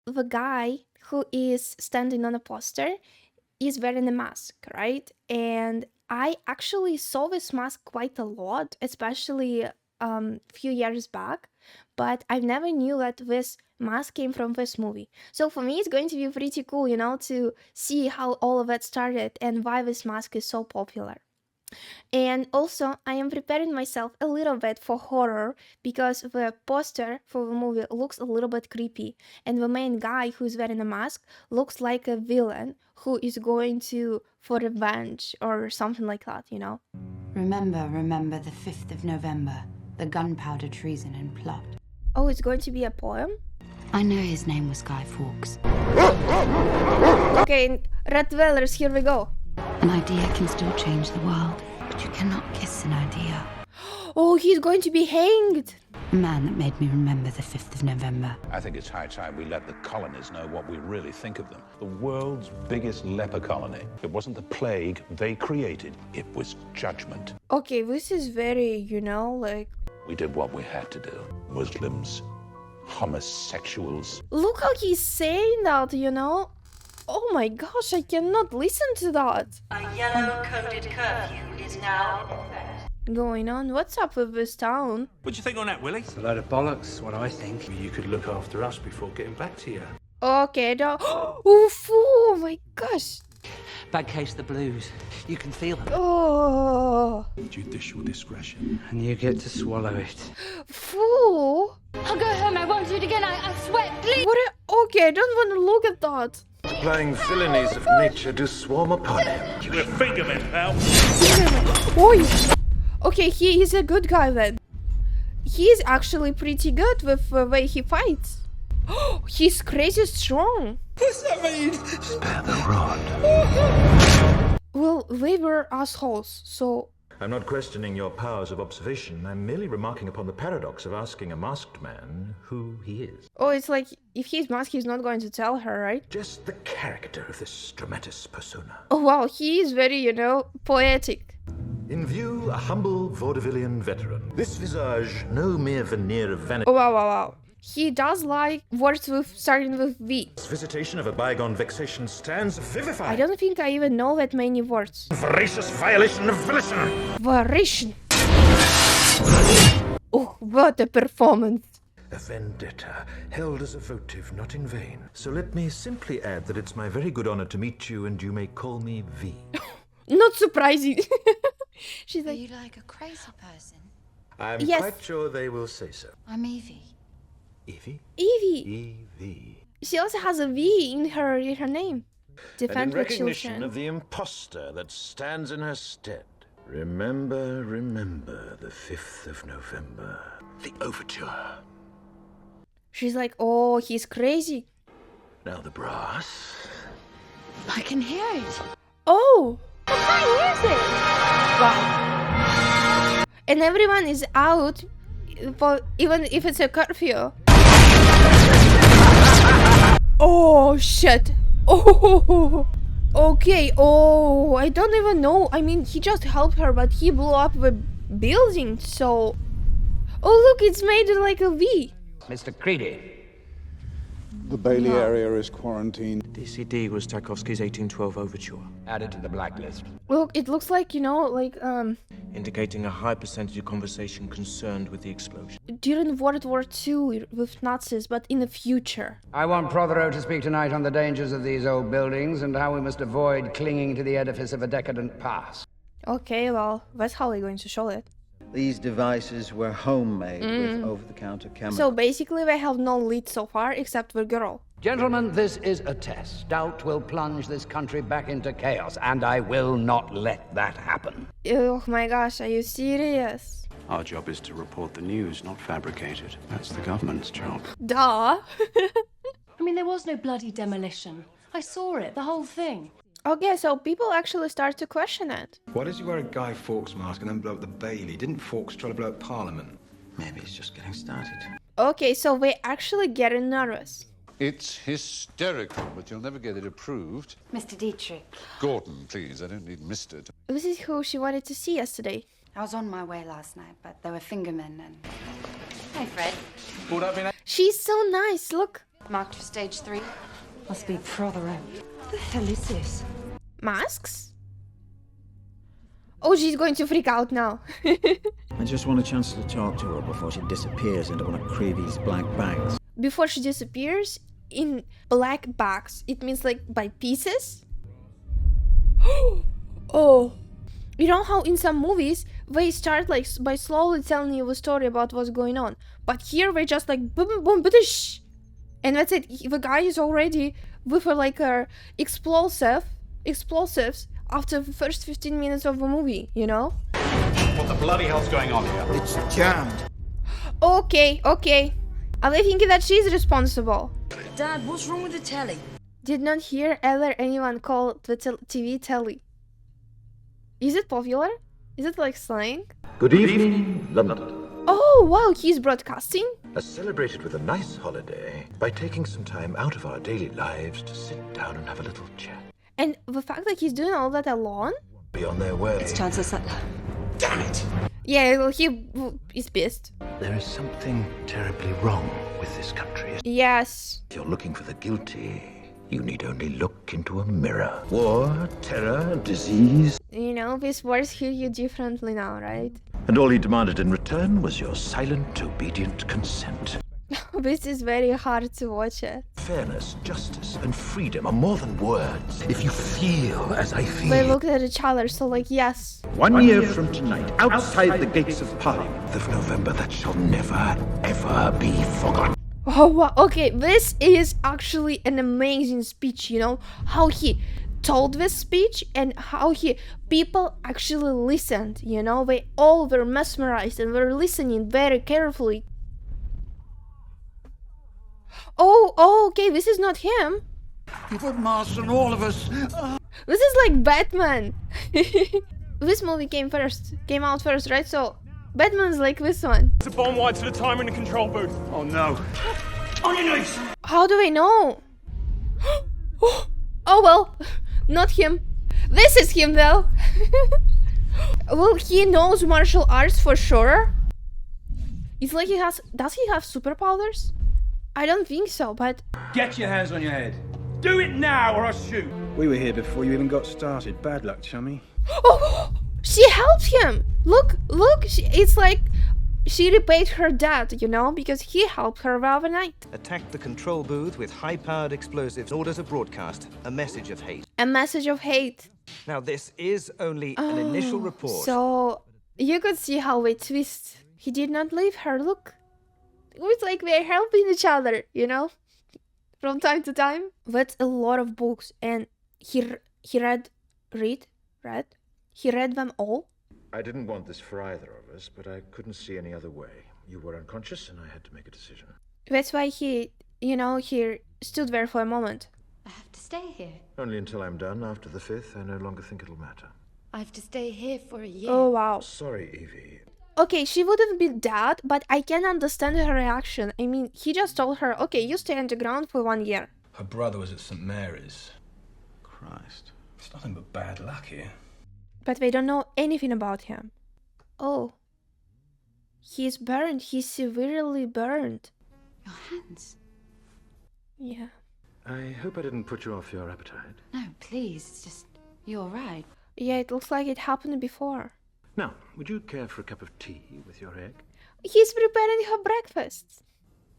the guy who is standing on a poster is wearing a mask, right? And I actually saw this mask quite a lot, especially few years back, but I never knew that this mask came from this movie. So for me, it's going to be pretty cool, to see how all of that started and why this mask is so popular. And also, I am preparing myself a little bit for horror because the poster for the movie looks a little bit creepy, and the main guy who's wearing a mask looks like a villain who is going to for revenge or something like that. Remember the 5th of November, the gunpowder treason and plot. Oh, it's going to be a poem? I know his name was Guy Fawkes. Okay, Red Dwellers, here we go. An idea can still change the world, but you cannot kiss an idea. Oh, he's going to be hanged. A man that made me remember the 5th of November. I think it's high time we let the colonies know what we really think of them. The world's biggest leper colony. It wasn't the plague they created, it was judgment. Okay, this is very, like... We did what we had to do. Muslims, homosexuals. Look how he's saying that, Oh my gosh, I cannot listen to that. A yellow-coded curfew is now in effect. Going on? What's up with this town? What do you think on that, Willie? It's a load of bollocks, what I think. You could look after us before getting back to you. Okay, oh my gosh. Bad case, the blues. You can feel them. Oh. Judicial discretion. And you get to swallow it. Fool. I'll go home. I won't do it again. I swear, please. Okay, I don't want to look at that. Applying villainies of nature to swarm upon him. We're fingermen, pal. Oi. Okay, he is a good guy then. He's actually pretty good with the way he fights. He's crazy strong. What's that mean? Spare the rod. Well, they were assholes, so... I'm not questioning your powers of observation. I'm merely remarking upon the paradox of asking a masked man who he is. Oh, it's like, if he's masked, he's not going to tell her, right? Just the character of this dramatis persona. Oh, wow, he is very, poetic. In view, a humble vaudevillian veteran. This visage, no mere veneer of vanity. Oh, wow. He does like words starting with V. This visitation of a bygone vexation stands vivified. I don't think I even know that many words. Voracious violation of volition. Variation. Oh, what a performance. A vendetta, held as a votive, not in vain. So let me simply add that it's my very good honor to meet you, and you may call me V. Not surprising. She's Are like, you like a crazy person? I'm Yes. quite sure they will say so. I'm Evie. Evie? Evie. Evie. She also has a V in her name. And Defend in the recognition children. of the impostor that stands in her stead, remember the 5th of November. The overture. She's like, oh, he's crazy. Now the brass. I can hear it. Oh, What's that music? wow. And everyone is out, even if it's a curfew. Oh, shit. Oh, okay. Oh, I don't even know. I mean, he just helped her, but he blew up the building, so... Oh, look, it's made like a V. Mr. Creedy. The Bailey area is quarantined. DCD was Tchaikovsky's 1812 overture. Added to the blacklist. Look, it looks like, Indicating a high percentage of conversation concerned with the explosion. during World War II with Nazis, but in the future. I want Prothero to speak tonight on the dangers of these old buildings and how we must avoid clinging to the edifice of a decadent past. Okay, well, that's how they're going to show it. These devices were homemade with over-the-counter chemicals. So basically, they have no lead so far, except the girl. Gentlemen, this is a test. Doubt will plunge this country back into chaos, and I will not let that happen. Oh my gosh, are you serious? Our job is to report the news, not fabricate it. That's the government's job. Duh. I mean, there was no bloody demolition. I saw it, the whole thing. Okay, so people actually start to question it. Why does he wear a Guy Fawkes mask and then blow up the Bailey? Didn't Fawkes try to blow up Parliament? Maybe it's just getting started. Okay, so they actually getting nervous. It's hysterical, but you'll never get it approved. Mr. Dietrich. Gordon, please, I don't need Mr. This is who she wanted to see yesterday. I was on my way last night, but there were fingermen and... Hey, Fred. She's so nice, look. Marked for stage 3. Must be further out. What the hell is this? Masks? Oh, she's going to freak out now. I just want a chance to talk to her before she disappears into one of Creevy's black bags. Before she disappears in black bags. It means like by pieces? Oh. You know how in some movies they start like by slowly telling you a story about what's going on. But here they just like boom boom badish. And that's it. The guy is already with like explosives after the first 15 minutes of the movie, you know? What the bloody hell's going on here? It's jammed. Okay. Are they thinking that she's responsible? Dad, what's wrong with the telly? Did not hear ever anyone call the TV telly. Is it popular? Is it like slang? Good evening, London. Oh, wow, he's broadcasting? Celebrated with a nice holiday by taking some time out of our daily lives to sit down and have a little chat. And the fact that he's doing all that alone? Be on their way. It's Chancellor Sutler. Damn it! Yeah, well, he is pissed. There is something terribly wrong with this country. Yes. If you're looking for the guilty, you need only look into a mirror. War, terror, disease. You know, these words hear you differently now, right? And all he demanded in return was your silent, obedient consent. This is very hard to watch it. Fairness, justice, and freedom are more than words. If you feel as I feel. They looked at each other, so like, yes. 1 year from tonight, outside the gates of Parliament of November, that shall never, ever be forgotten. Oh, wow. Okay, this is actually an amazing speech, you know? How he told this speech and how people actually listened, you know? They all were mesmerized and were listening very carefully. Oh, okay, this is not him. You put masks on all of us. This is like Batman. This movie came out first, right? So Batman's like this one. It's a bomb wide to the timer in the control booth. Oh no. On your knees! How do I know? Oh well, not him. This is him though. Well, he knows martial arts for sure. It's like does he have superpowers? I don't think so, but... Get your hands on your head. Do it now or I'll shoot. We were here before you even got started. Bad luck, chummy. Oh, she helped him. Look, it's like she repaid her debt, you know, because he helped her the other night. Attacked the control booth with high-powered explosives. Orders a broadcast. A message of hate. A message of hate. Now, this is only an initial report. So, you could see how they twist. He did not leave her, look. It was like they're helping each other, you know, from time to time. That's a lot of books, and he read them all. I didn't want this for either of us, but I couldn't see any other way. You were unconscious, and I had to make a decision. That's why he stood there for a moment. I have to stay here. Only until I'm done. After the 5th, I no longer think it'll matter. I have to stay here for a year. Oh, wow. Sorry, Evie. Okay, she wouldn't be dead, but I can understand her reaction. I mean, he just told her, okay, you stay on the ground for 1 year. Her brother was at St. Mary's. Christ. It's nothing but bad luck here. But they don't know anything about him. Oh. He's burned. He's severely burned. Your hands? Yeah. I hope I didn't put you off your appetite. No, please. It's just, you're right. Yeah, it looks like it happened before. Now, would you care for a cup of tea with your egg? He's preparing her breakfast.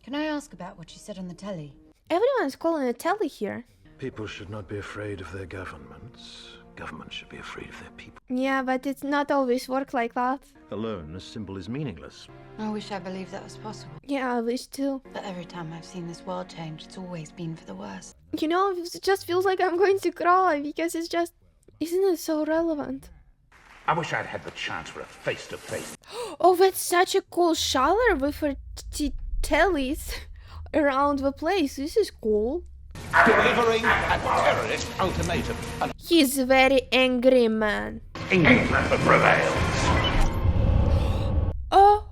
Can I ask about what you said on the telly? Everyone's calling it telly here. People should not be afraid of their governments. Governments should be afraid of their people. Yeah, but it's not always work like that. Alone, a symbol is meaningless. I wish I believed that was possible. Yeah, I wish too. But every time I've seen this world change, it's always been for the worse. You know, it just feels like I'm going to cry because it's just... Isn't it so relevant? I wish I'd had the chance for a face-to-face. Oh, that's such a cool shower with her tellies around the place. This is cool. Delivering a terrorist ultimatum. He's a very angry man. England prevails. Oh.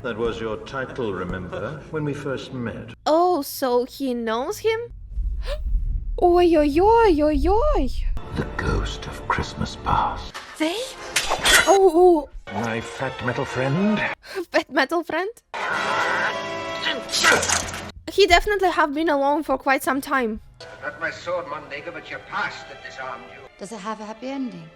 That was your title, remember, when we first met. Oh, so he knows him? Oi, oi, oi, oi, oi. The ghost of Christmas past. They? Oh. My fat metal friend? Fat metal friend? He definitely have been alone for quite some time. Not my sword, Mondego, but your past that disarmed you. Does it have a happy ending?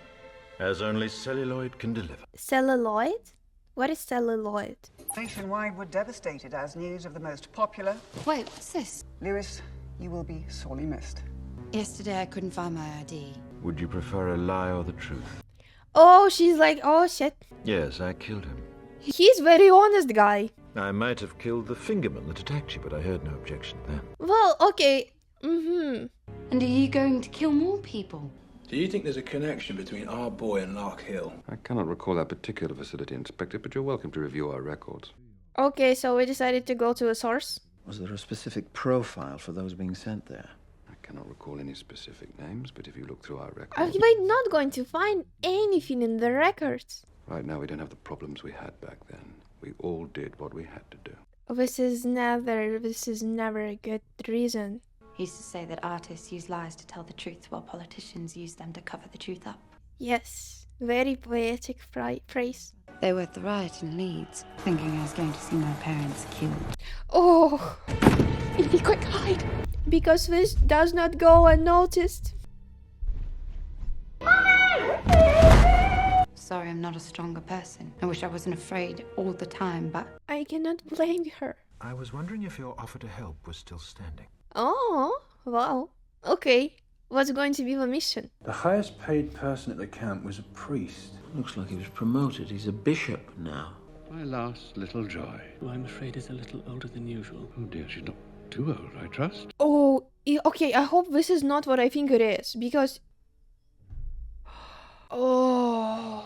As only celluloid can deliver. Celluloid? What is celluloid? Nationwide were devastated as news of the most popular... Wait, what's this? Lewis, you will be sorely missed. Yesterday I couldn't find my ID. Would you prefer a lie or the truth? Oh, she's like, oh shit. Yes, I killed him. He's very honest guy. I might have killed the fingerman that attacked you, but I heard no objection then. Well, okay. Mm-hmm. And are you going to kill more people? Do you think there's a connection between our boy and Lark Hill? I cannot recall that particular facility, Inspector, but you're welcome to review our records. Okay, so we decided to go to a source. Was there a specific profile for those being sent there? I cannot recall any specific names, but if you look through our records... We're not going to find anything in the records. Right now, we don't have the problems we had back then. We all did what we had to do. This is never a good reason. He used to say that artists use lies to tell the truth while politicians use them to cover the truth up. Yes, very poetic phrase. They were at the riot in Leeds, thinking I was going to see my parents killed. Oh! Evie, quick, hide! Because this does not go unnoticed. Sorry, I'm not a stronger person. I wish I wasn't afraid all the time, but... I cannot blame her. I was wondering if your offer to help was still standing. Oh, wow. Okay. What's going to be the mission? The highest paid person at the camp was a priest. Looks like he was promoted. He's a bishop now. My last little joy. Who I'm afraid is a little older than usual. Oh dear, she's not too old, I trust. Oh, okay. I hope this is not what I think it is, because... Oh...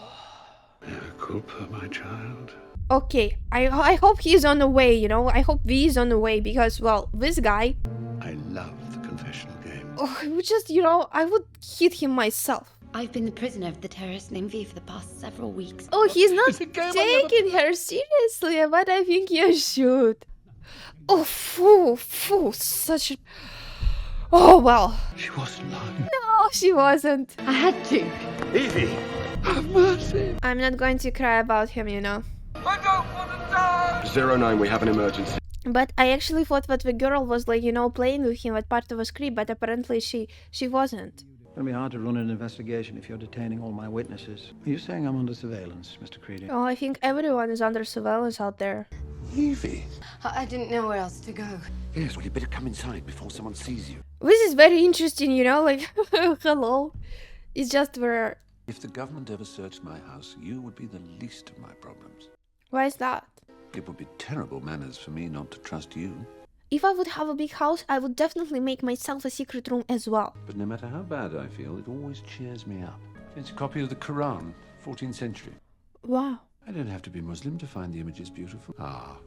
Mea culpa, my child. Okay, I hope he's on the way, you know? I hope V is on the way, because, well, this guy... I love the confessional game. Oh, I would just, you know, I would hit him myself. I've been the prisoner of the terrorist named V for the past several weeks. Oh, he's not taking her seriously, but I think you should. Oh, such a... Oh, well. She wasn't lying. No, she wasn't. I had to. Evie, have mercy. I'm not going to cry about him, you know. I don't want to die! 09, we have an emergency. But I actually thought that the girl was, like, you know, playing with him at part of a script, but apparently she wasn't. It'll be hard to run an investigation if you're detaining all my witnesses. Are you saying I'm under surveillance, Mr. Creedy? Oh, I think everyone is under surveillance out there. Evie. I didn't know where else to go. Yes, well, you better come inside before someone sees you. This is very interesting, you know, like, hello. It's just where... If the government ever searched my house, you would be the least of my problems. Why is that? It would be terrible manners for me not to trust you. If I would have a big house, I would definitely make myself a secret room as well. But no matter how bad I feel, it always cheers me up. It's a copy of the Quran, 14th century. Wow. I don't have to be Muslim to find the images beautiful. Ah.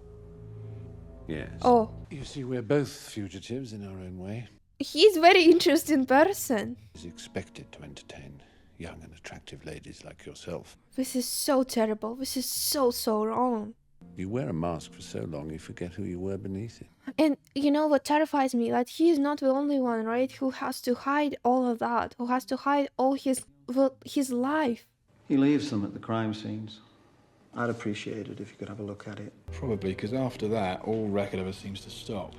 Yes. Oh. You see, we're both fugitives in our own way. He's a very interesting person. He's expected to entertain young and attractive ladies like yourself. This is so terrible. This is so wrong. You wear a mask for so long, you forget who you were beneath it. And you know what terrifies me? That he is not the only one, right? Who has to hide all of that. Who has to hide all his life. He leaves them at the crime scenes. I'd appreciate it if you could have a look at it. Probably, because after that, all record of it seems to stop.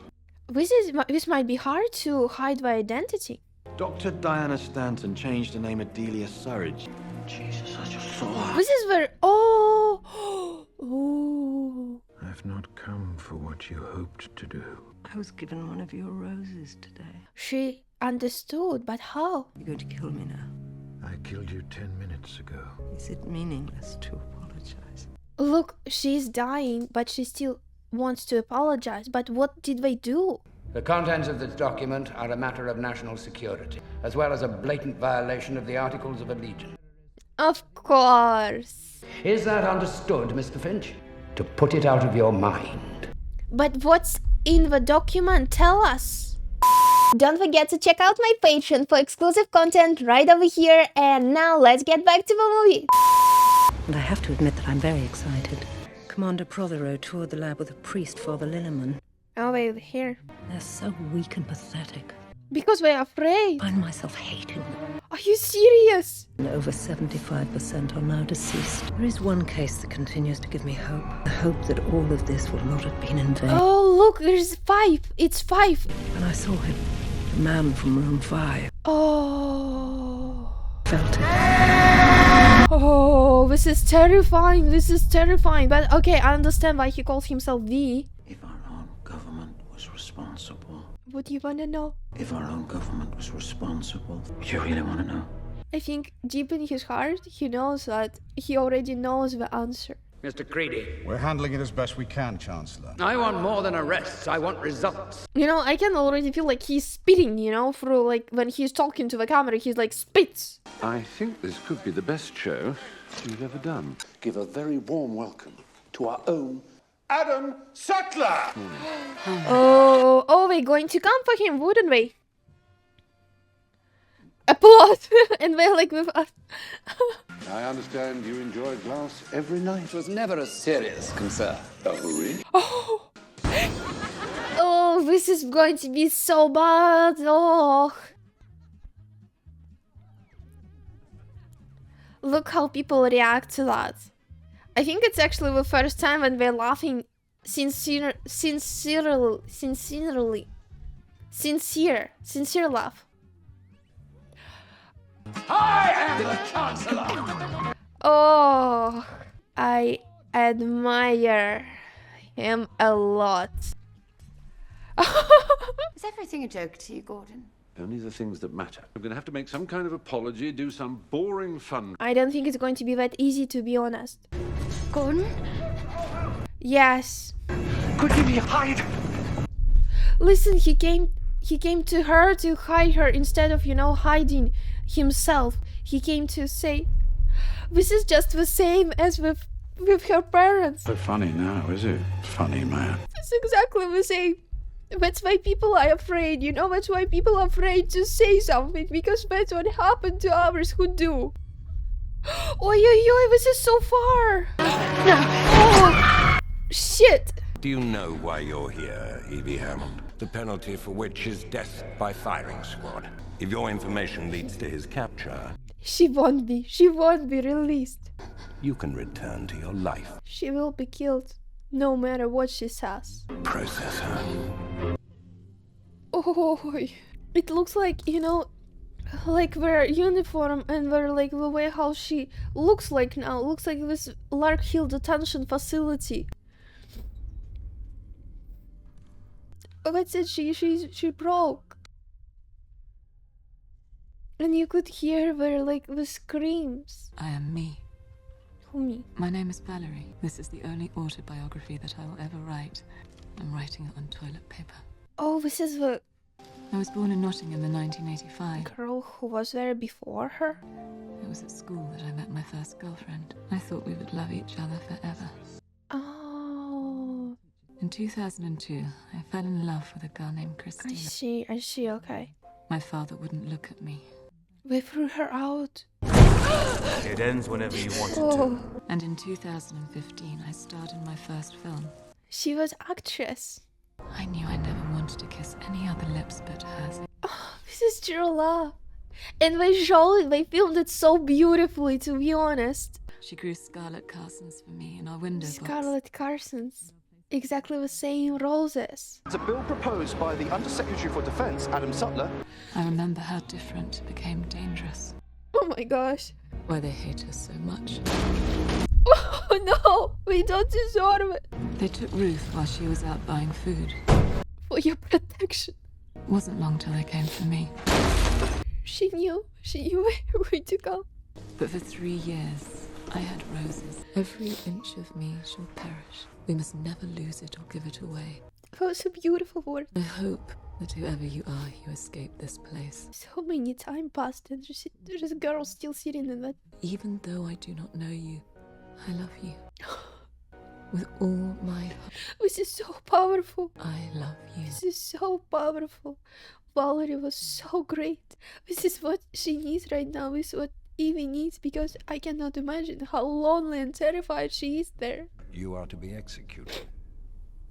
This might be hard to hide the identity. Dr. Diana Stanton changed the name of Delia Surridge. Jesus, I just saw her. This is where... Oh! Oh. I've not come for what you hoped to do. I was given one of your roses today. She understood, but how? You're going to kill me now. I killed you 10 minutes ago. Is it meaningless to apologize? Look, she's dying, but she still wants to apologize. But what did they do? The contents of this document are a matter of national security, as well as a blatant violation of the Articles of Allegiance. Of course. Is that understood, Mr. Finch? To put it out of your mind. But what's in the document? Tell us. Don't forget to check out my Patreon for exclusive content right over here. And now let's get back to the movie. And I have to admit that I'm very excited. Commander Prothero toured the lab with a priest, Father Lilliman. Oh, they're here. They're so weak and pathetic. Because we're afraid. I find myself hating them. Are you serious? over 75% are now deceased. There is one case that continues to give me hope. The hope that all of this will not have been in vain. Oh, look, there's 5. It's 5. And I saw him, the man from room 5. Oh. Felt it. Oh, this is terrifying. This is terrifying. But okay, I understand why he calls himself V. If our own government was responsible. What do you want to know? If our own government was responsible. You really want to know? I think deep in his heart, he knows that he already knows the answer. Mr. Creedy. We're handling it as best we can, Chancellor. I want more than arrests. I want results. You know, I can already feel like he's spitting, you know, through like when he's talking to the camera, he's like spits. I think this could be the best show you've ever done. Give a very warm welcome to our own Adam Sutler! Oh, we're going to come for him, wouldn't we? Applaud! And we're like with us. I understand you enjoy glass every night. It was never a serious concern. Oh, really? Oh. Oh, this is going to be so bad. Oh. Look how people react to that. I think it's actually the first time when we're laughing sincere laugh. I am the Chancellor! Oh, I admire him a lot. Is everything a joke to you, Gordon? Only the things that matter. I'm going to have to make some kind of apology, do some boring fun. I don't think it's going to be that easy, to be honest. Gordon? Yes. Quickly, hide! Listen, he came to her to hide her instead of, you know, hiding himself. He came to say, this is just the same as with her parents. So funny now, is it? Funny, man. It's exactly the same. That's why people are afraid, you know, that's why people are afraid to say something, because that's what happened to others who do. Oi, this is so far. Oh, shit. Do you know why you're here, Evie Hammond? The penalty for which is death by firing squad. If your information leads to his capture, she won't be released. you can return to your life. She will be killed, no matter what she says. Process her. Oh, it looks like, you know, like their uniform and their, like, the way how she looks like now. Looks like this Lark Hill detention facility. Oh, that's it, she broke. And you could hear their, like, the screams. I am me. Who, me? My name is Valerie. This is the only autobiography that I will ever write. I'm writing it on toilet paper. Oh, this is the... I was born in Nottingham in 1985. Girl who was there before her? It was at school that I met my first girlfriend. I thought we would love each other forever. Oh. In 2002, I fell in love with a girl named Christina. I see, okay. My father wouldn't look at me. We threw her out. It ends whenever you want it to. And in 2015, I starred in my first film. She was actress. I knew I never wanted to kiss any other lips but hers. Oh, this is true love. And they filmed it so beautifully, to be honest. She grew Scarlet Carsons for me in our window box. Scarlet Carsons. Exactly the same roses. It's a bill proposed by the Undersecretary for Defence, Adam Sutler. I remember how different became dangerous. Oh my gosh. Why they hate us so much. Oh no, we don't deserve it. They took Ruth while she was out buying food. For your protection. It wasn't long till they came for me. She knew where we were going to go. But for 3 years, I had roses. Every inch of me shall perish. We must never lose it or give it away. Those are beautiful words. I hope that whoever you are, you escape this place. So many time passed and there's a girl still sitting in that. Even though I do not know you, I love you. With all my heart. This is so powerful. I love you. This is so powerful. Valerie was so great. This is what she needs right now. This is what Evie needs, because I cannot imagine how lonely and terrified she is there. You are to be executed.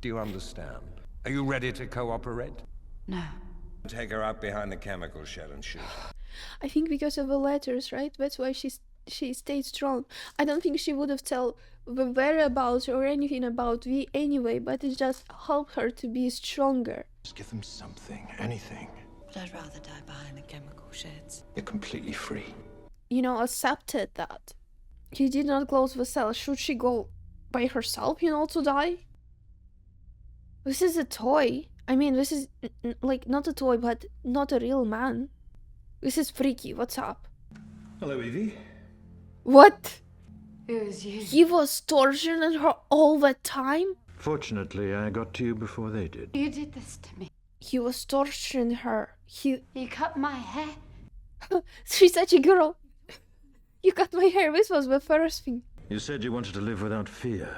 Do you understand? Are you ready to cooperate? No. Take her out behind the chemical shed and shoot her. I think because of the letters, right? That's why she stayed strong. I don't think she would have told the whereabouts or anything about V anyway, but it just helped her to be stronger. Just give them something, anything. But I'd rather die behind the chemical sheds. You're completely free. Accepted that. He did not close the cell. Should she go by herself, to die? This is a toy. I mean, this is, not a toy, but not a real man. This is freaky. What's up? Hello, Evie. What? It was you. He was torturing her all the time? Fortunately, I got to you before they did. You did this to me. He was torturing her. You cut my hair. She's such a girl. You cut my hair. This was the first thing. You said you wanted to live without fear.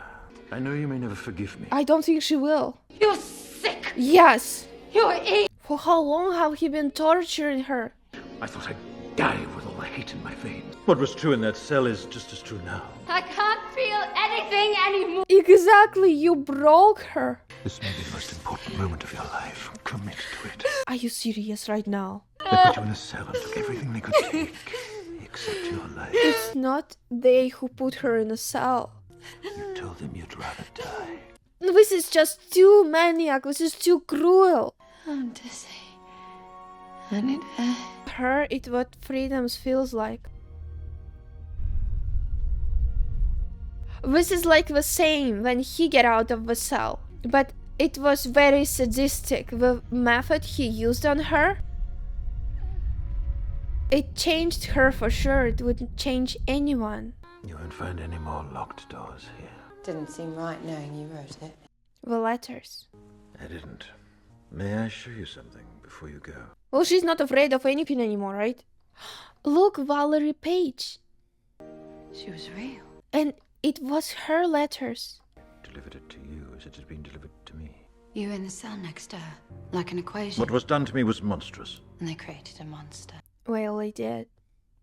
I know you may never forgive me. I don't think she will. You're sick. Yes. You're evil. For how long have he been torturing her? I thought I'd die with all the hate in my veins. What was true in that cell is just as true now. I can't feel anything anymore. Exactly. You broke her. This may be the most important moment of your life. Commit to it. Are you serious right now? They put you in a cell and took everything they could take, except your life. It's not they who put her in a cell. You told them you'd rather die. This is just too maniac. This is too cruel. I'm dizzy. I need air. Her, it's what freedom feels like. This is like the same when he get out of the cell. But it was very sadistic. The method he used on her. It changed her for sure. It wouldn't change anyone. You won't find any more locked doors here. Didn't seem right knowing you wrote it. The letters. I didn't. May I show you something before you go? Well, she's not afraid of anything anymore, right? Look, Valerie Page. She was real. And it was her letters. Delivered it to you as it had been delivered to me. You were in the cell next to her, like an equation. What was done to me was monstrous. And they created a monster. Well, they did.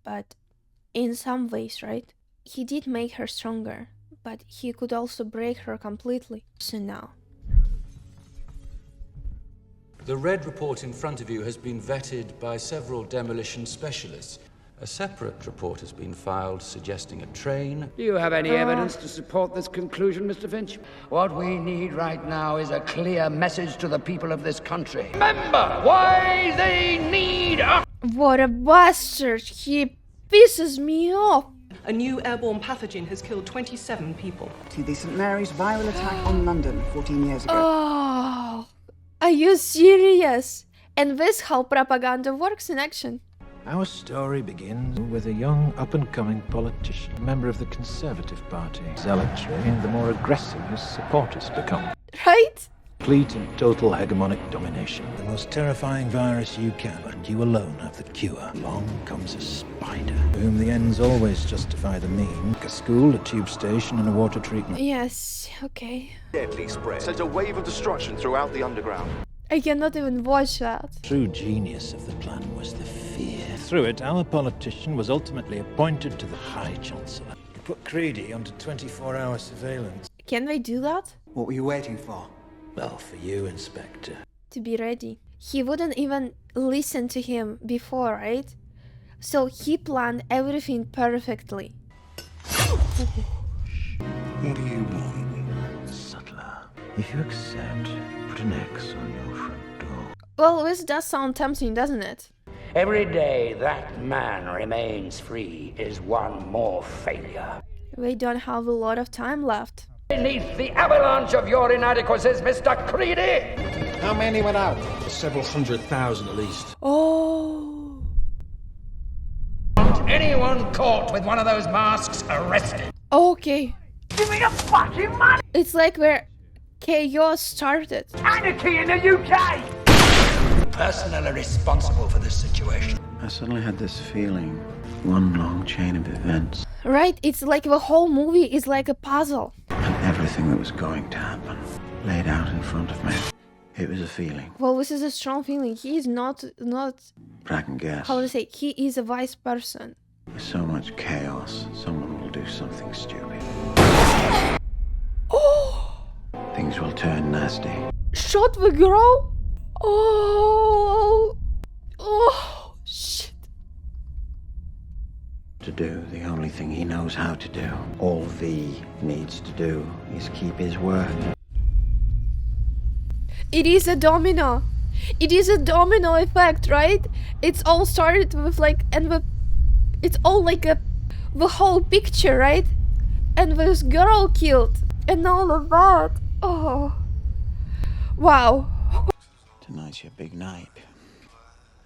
But in some ways, right? He did make her stronger. But he could also break her completely. So now. The red report in front of you has been vetted by several demolition specialists. A separate report has been filed suggesting a train. Do you have any evidence to support this conclusion, Mr. Finch? What we need right now is a clear message to the people of this country. Remember why they need us! What a bastard! He pisses me off! A new airborne pathogen has killed 27 people. To the St. Mary's viral attack on London 14 years ago. Oh, are you serious? And this how propaganda works in action. Our story begins with a young, up-and-coming politician, a member of the Conservative Party. Zealotry, and the more aggressive his supporters become. Right? Complete and total hegemonic domination. The most terrifying virus you can, and you alone have the cure. Along comes a spider, for whom the ends always justify the mean. A school, a tube station, and a water treatment. Yes, okay. Deadly spread sent a wave of destruction throughout the underground. I cannot even watch that. True genius of the plan was the fear. Through it, our politician was ultimately appointed to the High Chancellor. He put Creedy under 24-hour surveillance. Can they do that? What were you waiting for? Well, for you, Inspector. To be ready. He wouldn't even listen to him before, right? So he planned everything perfectly. What do you want? Subtler. If you accept, put an X on your front door. Well, this does sound tempting, doesn't it? Every day that man remains free is one more failure. We don't have a lot of time left. Beneath the avalanche of your inadequacies, Mr. Creedy! How many went out? Several 100,000 at least. Oh. Anyone caught with one of those masks arrested. Okay. Give me the fucking money! It's like where chaos started. Anarchy in the UK! Personally responsible for this situation. I suddenly had this feeling. One long chain of events. Right? It's like the whole movie is like a puzzle. And everything that was going to happen laid out in front of me. It was a feeling. Well, this is a strong feeling. He is not But I can guess. how to say, he is a wise person. With so much chaos, someone will do something stupid. Oh! Things will turn nasty. Shot the girl? Oh! Oh! Shit. do the only thing he knows how to do. All V needs to do is keep his word. It is a domino. It is a domino effect, right? It's all started with like, it's all like the whole picture, right? And this girl killed, and all of that. Oh, wow. Tonight's your big night.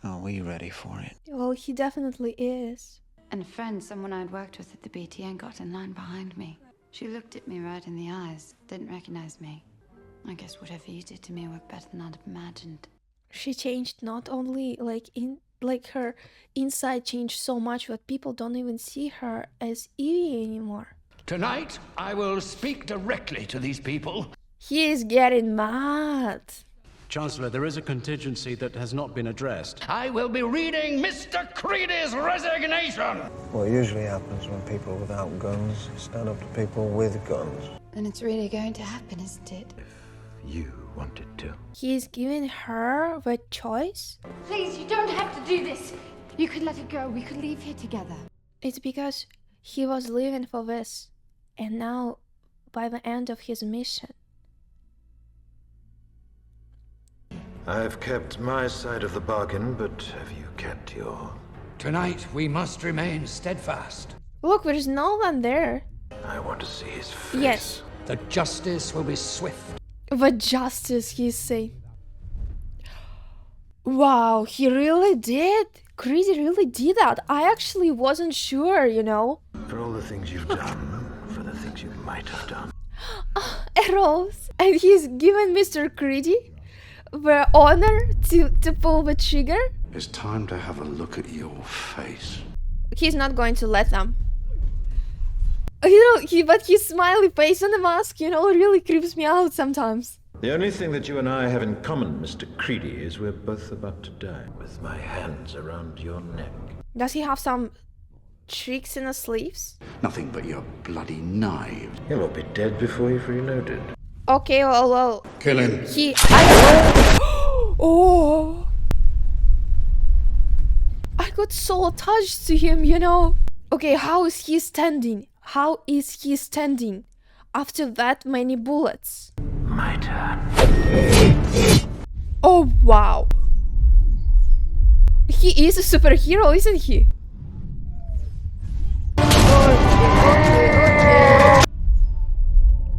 Are we ready for it? Well, he definitely is. And a friend, someone I'd worked with at the BTN, got in line behind me. She looked at me right in the eyes, didn't recognize me. I guess whatever you did to me worked better than I'd imagined. She changed not only her inside changed so much that people don't even see her as Evie anymore. Tonight, I will speak directly to these people. He is getting mad. Chancellor, there is a contingency that has not been addressed. I will be reading Mr. Creedy's resignation. What usually happens when people without guns stand up to people with guns. And it's really going to happen, isn't it? You wanted to. He's giving her the choice. Please, you don't have to do this. You could let it go. We could leave here together. It's because he was living for this. And now, by the end of his mission. I've kept my side of the bargain, but have you kept your? Tonight, we must remain steadfast. Look, there's no one there. I want to see his face. Yes. The justice will be swift. The justice, he's saying. Wow, he really did. Creedy really did that. I actually wasn't sure, you know. For all the things you've done, for the things you might have done. A rose. And he's given Mr. Creedy the honor to pull the trigger. It's time to have a look at your face. He's not going to let them. You know, but his smiley face on the mask, you know, really creeps me out sometimes. The only thing that you and I have in common, Mr. Creedy, is we're both about to die with my hands around your neck. Does he have some tricks in his sleeves? Nothing but your bloody knives. He'll all be dead before you've reloaded. Okay, well. Kill him. Oh. I got so attached to him, you know. Okay, how is he standing? How is he standing after that many bullets? My turn. Oh, wow. He is a superhero, isn't he?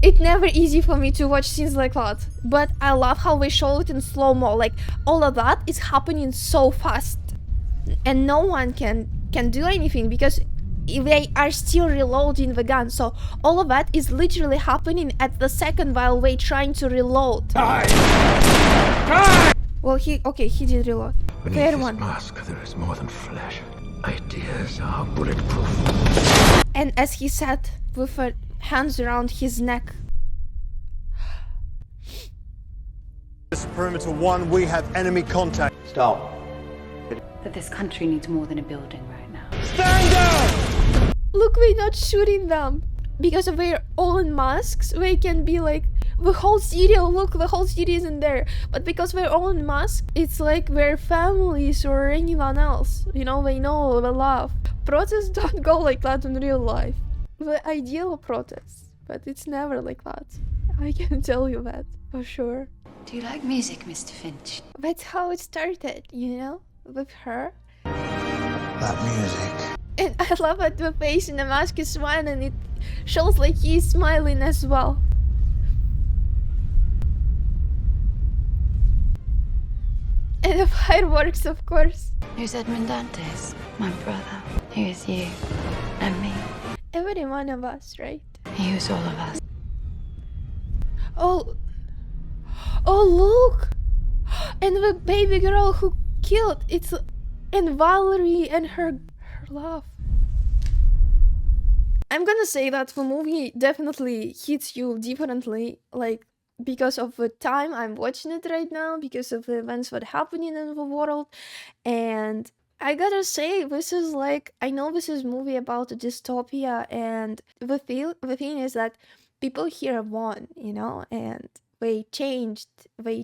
It's never easy for me to watch scenes like that, but I love how they show it in slow-mo. Like, all of that is happening so fast, and no one can do anything because they are still reloading the gun. So all of that is literally happening at the second while they trying to reload. Well, he did reload. Beneath this mask, there is more than flesh. Ideas are bulletproof. And as he said, with her hands around his neck. This is perimeter 1, we have enemy contact. Stop. But this country needs more than a building right now. Stand down! Look, we're not shooting them. Because we're all in masks, we can be like, the whole city, oh look, the whole city isn't there. But because we're all in masks, it's like we're families or anyone else. You know, they know, they love. Protests don't go like that in real life. The ideal protests, but it's never like that. I can tell you that, for sure. Do you like music, Mr. Finch? That's how it started, you know, with her. That music. And I love that the face in the mask is smiling, and it shows like he's smiling as well. And the fireworks, of course. Who's Edmund Dantes? My brother. Who is you? And me. Every one of us, right? He was all of us. Oh, look! And the baby girl who killed, and Valerie and her love. I'm gonna say that the movie definitely hits you differently, like, because of the time I'm watching it right now, because of the events that are happening in the world. And I gotta say, this is like, I know this is a movie about a dystopia, and the thing is that people here won, you know, and they changed their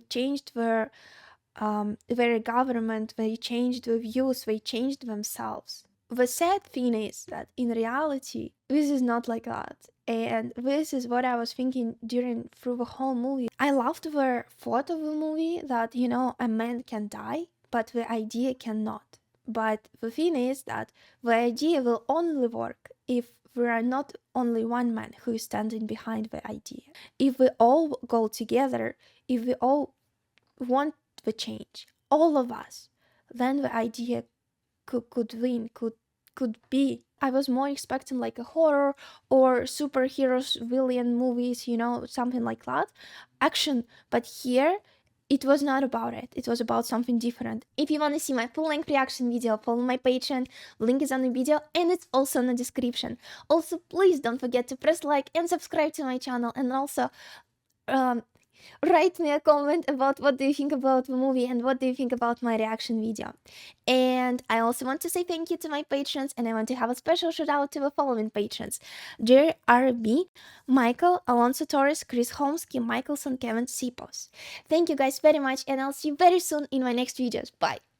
government, they changed the views, they changed themselves. the sad thing is that in reality, this is not like that. And this is what I was thinking through the whole movie. I loved the thought of the movie that, you know, a man can die, but the idea cannot. But the thing is that the idea will only work if there are not only one man who is standing behind the idea. If we all go together, if we all want the change, all of us, then the idea could win, could be. I was more expecting like a horror or superheroes, villain movies, you know, something like that, action. But here, it was not about it. It was about something different. If you want to see my full-length reaction video, follow my Patreon. Link is on the video and it's also in the description. Also, please don't forget to press like and subscribe to my channel, and also write me a comment about what do you think about the movie and what do you think about my reaction video. And I also want to say thank you to my patrons, and I want to have a special shout out to the following patrons: JRB, Michael, Alonso Torres, Chris Holmsky, Michelson, Kevin Sipos. Thank you guys very much, and I'll see you very soon in my next videos. Bye!